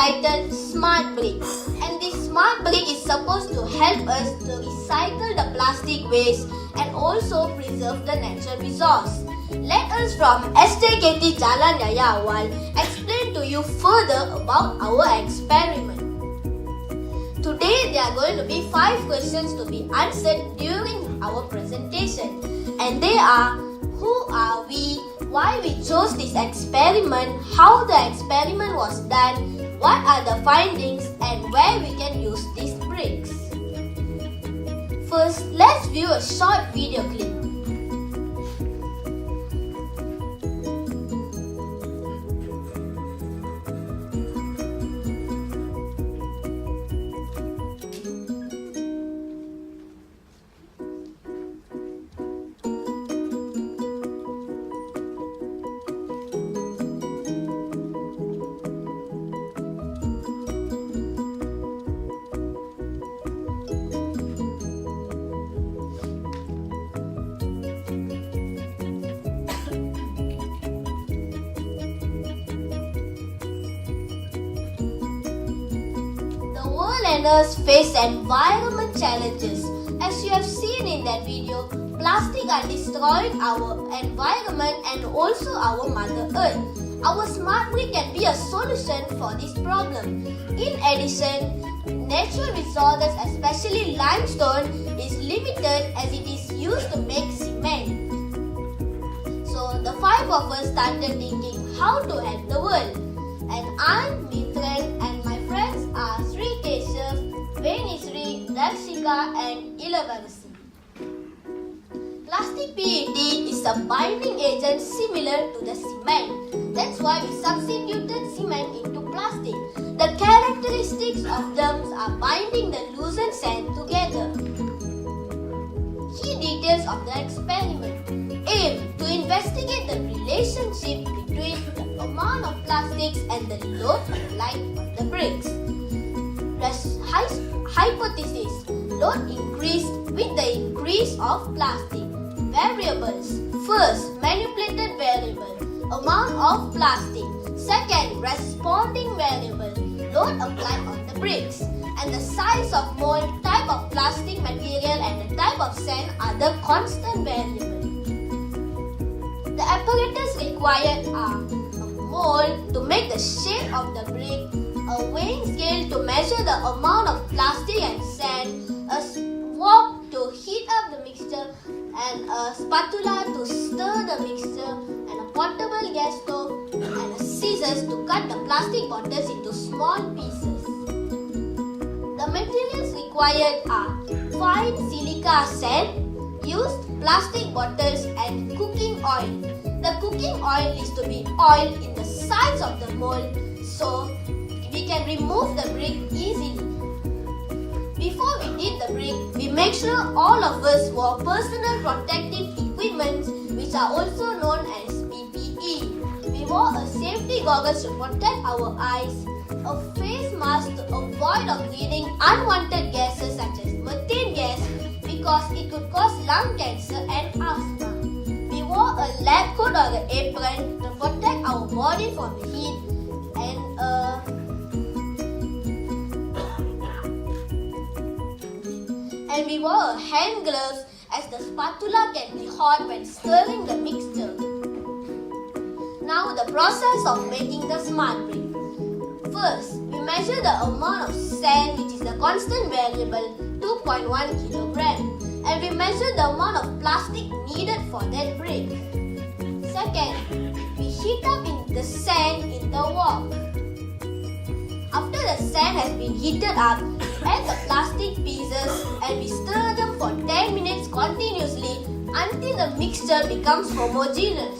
titled Smart Brick, and this smart brick is supposed to help us to recycle the plastic waste and also preserve the natural resource. Let us from SJKT Jalan Raya Awal explain to you further about our experiment. Today there are going to be 5 questions to be answered during our presentation, and they are: who are we, why we chose this experiment, how the experiment was done, what are the findings, and where we can use these bricks. First, let's view a short video clip. Learners face environment challenges. As you have seen in that video, plastic are destroying our environment and also our Mother Earth. Our smart brick can be a solution for this problem. In addition, natural resources, especially limestone, is limited as it is used to make cement. So the 5 of us started thinking how to help the world. And I'm Mitran, and my friends are Sri Keshav, Venisri, Darshika and Ilavarasi. Plastic PET is a binding agent similar to the cement. That's why we substituted cement into plastic. The characteristics of them are binding the loosened sand together. Key details of the experiment. Aim: to investigate the relationship between the amount of plastics and the load applied on the bricks. Hypothesis: load increased with the increase of plastic. Variables: first, manipulated variable, amount of plastic. Second, responding variable, load applied on the bricks. And the size of mold, type of plastic material and the type of sand are the constant variables. The apparatus required are a mold to make the shape of the brick, a weighing scale to measure the amount of plastic and sand, a wok to heat up the mixture, and a spatula to stir the mixture, and a portable gas stove, and a scissors to cut the plastic bottles into small pieces. The materials required are fine silica sand, used plastic bottles, and cooking oil. The cooking oil is to be oiled in the sides of the mold so we can remove the brick easily. Before we did the brick, we make sure all of us wore personal protective equipment, which are also known as PPE. We wore a safety goggles to protect our eyes, a face mask to avoid of breathing unwanted gases such as methane gas because it could cause lung cancer and asthma. We wore a lab coat or an apron to protect our body from heat, and we wore hand gloves as the spatula can be hot when stirring the mixture. Now the process of making the smart brick. First, we measure the amount of sand, which is the constant variable, 2.1 kilogram, and we measure the amount of plastic needed for that brick. Second, we heat up the sand in the wok. After the sand has been heated up, add the plastic pieces and we stir them for 10 minutes continuously until the mixture becomes homogeneous.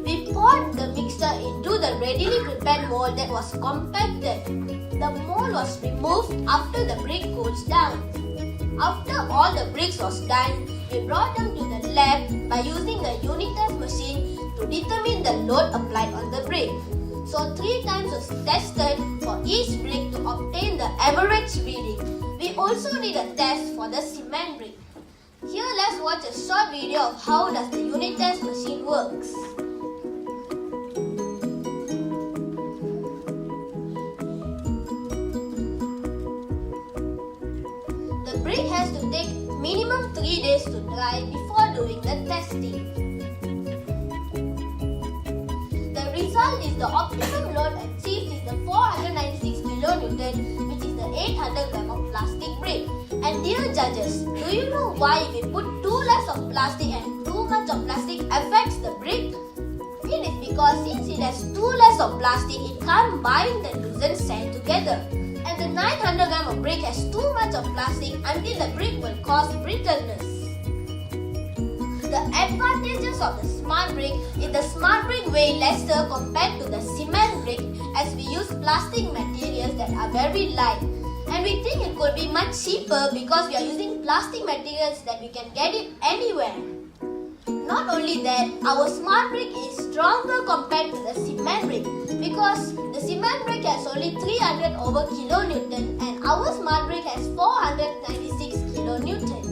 We poured the mixture into the readily prepared mold that was compacted. The mold was removed after the brick cools down. After all the bricks was done, we brought them to the lab by using the unit test machine to determine the load applied on the brick. So 3 times was tested for each brick to obtain the average reading. We also did a test for the cement brick. Here let's watch a short video of how does the unit test machine works. to take minimum 3 days to dry before doing the testing. The result is the optimum load achieved is the 496 kilonewton, which is the 800 gram of plastic brick. And dear judges, do you know why if we put too less of plastic and too much of plastic affects the brick? It is because since it has too less of plastic, it can't bind the loosened sand together. And the 900 gram of brick has too much of plastic until the brick will cause brittleness. The advantages of the smart brick is the smart brick weigh lesser compared to the cement brick, as we use plastic materials that are very light. And we think it could be much cheaper because we are using plastic materials that we can get it anywhere. Not only that, our smart brick is stronger compared to the cement brick because the cement brick has only 300 over kilonewton and our smart brick has 496 kilonewton.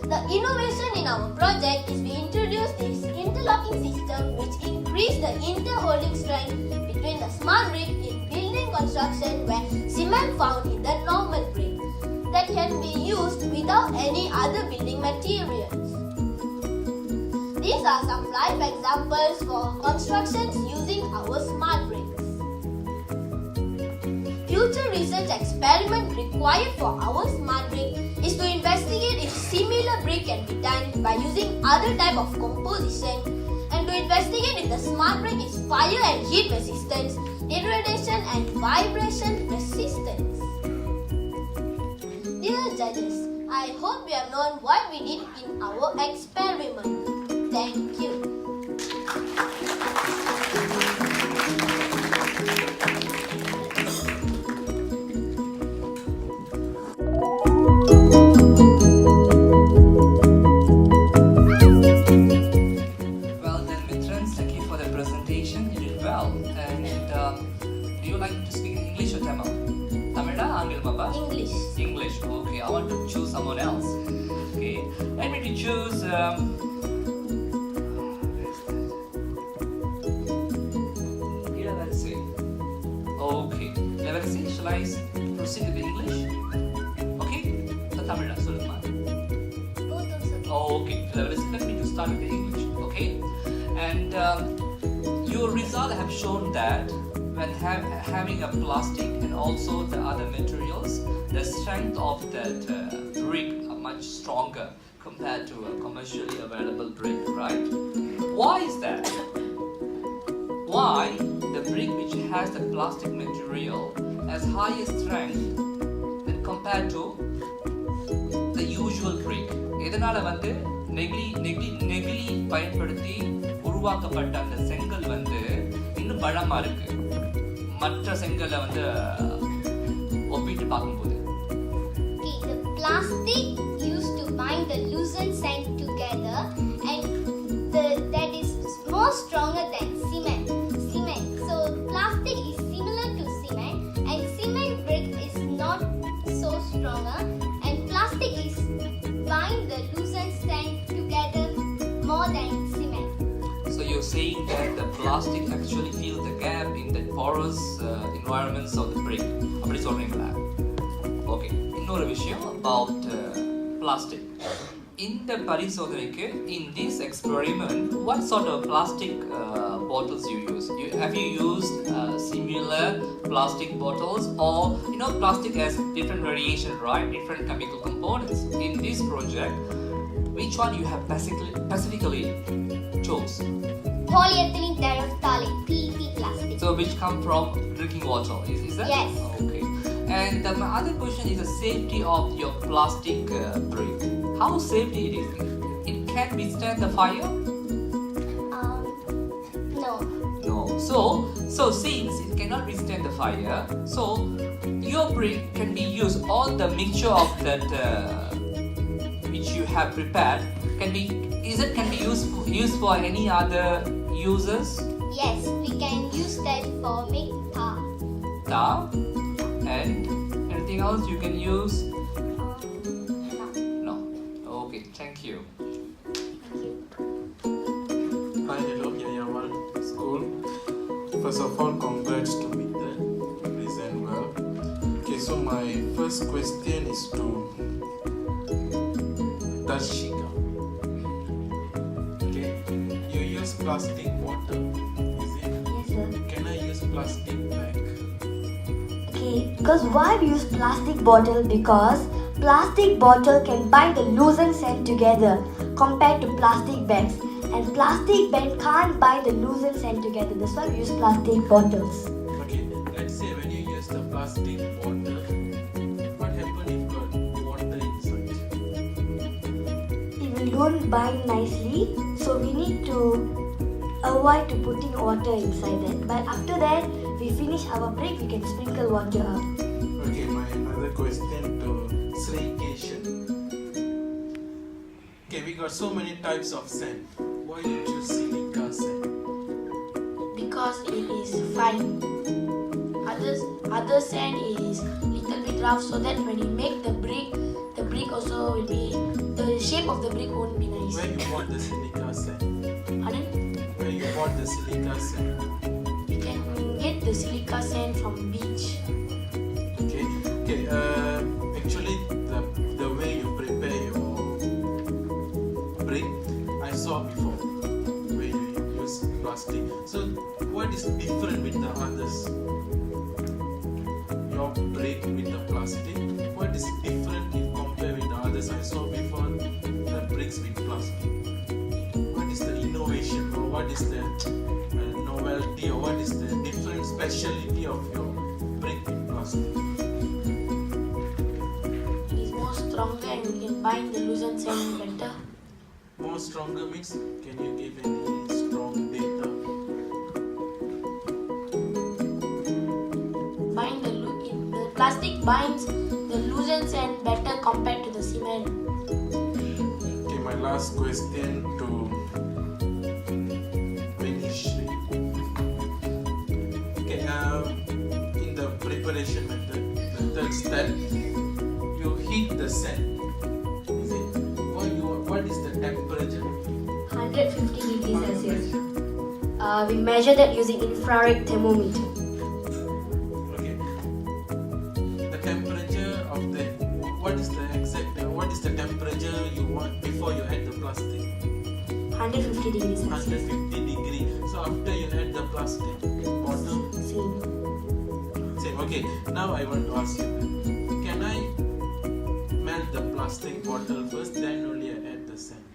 The innovation in our project is we introduced this interlocking system which increased the inter-holding strength between the smart brick in building construction where cement found in the normal brick that can be used without any other building materials. These are some live examples for constructions using our smart bricks. Future research experiment required for our smart brick is to investigate if similar brick can be done by using other type of composition and to investigate if the smart brick is fire and heat resistance, degradation and vibration resistance. Dear judges, I hope you have known what we did in our experiment. Thank you. Well then, Mitrans, thank you for the presentation. You did well. And do you like to speak in English or Tamil? Tamil or English? English. English. Okay, I want to choose someone else. Okay, let me to choose. Okay, let me see. Shall I proceed with the English? Okay, the Tamil. Both also. Okay, let me just start with the English. Okay, and your result have shown that when having a plastic and also the other materials, the strength of that brick are much stronger compared to a commercially available brick, right? Why is that? Why the brick which has the plastic material has higher strength than compared to the usual brick? எதனால வந்து நெகிழி பயன்படுத்தி உருவாக்கப்பட்ட அந்த செங்கல் வந்து இன்னும் பலமா இருக்கு மற்ற செங்கலை வந்து ஒப்பிட்டு பார்க்கும்போது? Okay, the plastic used to bind the loosened sand together and that is more stronger than cement. So plastic is similar to cement and cement brick is not so stronger and plastic is bind the loosened sand together more than cement. So you're saying that the plastic actually fills the gap in the porous environments of the brick. அப்படி சொல்றீங்களா? Okay. இன்னொரு விஷயம் about plastic. In the பரிசோதனைக்கு, in this experiment, what sort of plastic bottles you use? Have you used similar plastic bottles, or plastic has different variation, right? Different chemical components. In this project, which one you have specifically chose? Polyethylene terephthalate (PET) plastic. So which come from drinking water? Is that? Yes. Okay. And my other question is the safety of your plastic brick. How safety it is? It can withstand the fire? No. No. So since it cannot withstand the fire, so your brick can be used. All the mixture of that which you have prepared can be used for any other uses? Yes, we can use that for make tar. Tar? And anything else you can use? No. No. Okay, thank you. Hi, hello, here one school. First of all, congrats to me that you present well. Okay, so my first question is to Darshika. Okay, you use plastic bottle. Is it? Yes, sir. Can I use plastic bag? Okay, because why we use plastic bottle? Because plastic bottle can bind the loose and sand together compared to plastic bags. And plastic bag can't bind the loose and sand together. That's why we use plastic bottles. Okay, let's say when you use the plastic bottle, what happens if got water inside? It will don't bind nicely, so we need to avoid to putting water inside that. But after that, we finish our break, we can sprinkle water up. Okay, my another question to Sri Keshan. Okay, we got so many types of sand. Why you choose silica sand? Because it is fine. Other sand is little bit rough, so that when you make the brick also will be, the shape of the brick won't be nice. Where you bought the silica sand? Pardon? Where you bought the silica sand? We can get the silica sand from beach. Okay. Actually, the way you prepare your brick, I saw before. Where you use plastic. So, what is different with the others? Your brick with the plastic. What is different if compared with the others I saw before? The bricks with plastic. What is the innovation, or what is the novelty, or what is the different speciality of your brick with plastic? It is more stronger and you can bind the loosened sand better. More stronger means, can you give any strong data? The plastic binds the loosened sand better compared to the cement. Okay, my last question to Vinishri. Okay, in the preparation method, the third step, you heat the sand. Is it? What is the temperature? 150 degrees Celsius. We measure that using infrared thermometer. Okay. The temperature of the, what is the temperature you want before you add the plastic? 150 degrees Celsius. 150 degree. So after you add the plastic bottle, Same. same. Okay. Now I want to ask you, can I melt the plastic bottle first, then only I add the sand?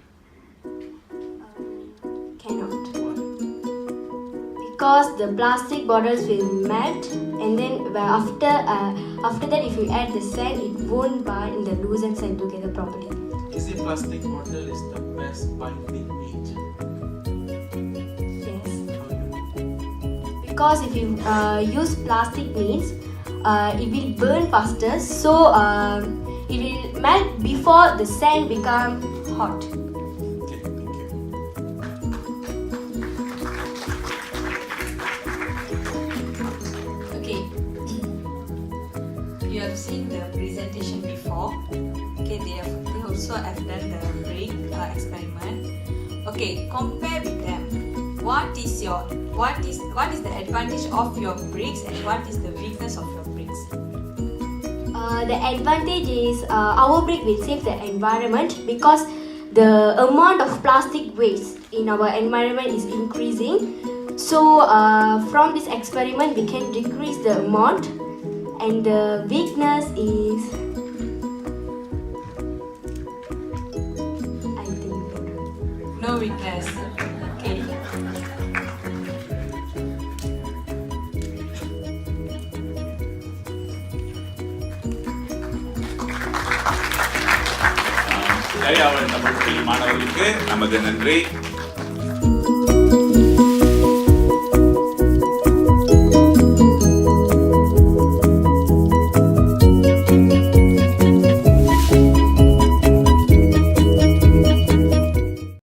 Cannot. Why? Because the plastic bottles will melt, and then after that, if you add the sand, it won't bind the loose and sand together properly. Is it plastic bottle is the best binding agent? Yes. How you know? Because if you use plastic means it will burn faster, so it will melt before the sand become hot. Okay, thank you. Okay, you have seen the presentation before. Okay, they also have done the brick experiment. Okay, compare with them. What is the advantage of your bricks and what is the weakness of your bricks? The advantage is our brick will save the environment because the amount of plastic waste in our environment is increasing. So from this experiment we can decrease the amount, and the weakness is, I think, No weakness. Okay. சரியாக தமிழ் பள்ளி மாணவர்களுக்கு நமது நன்றி.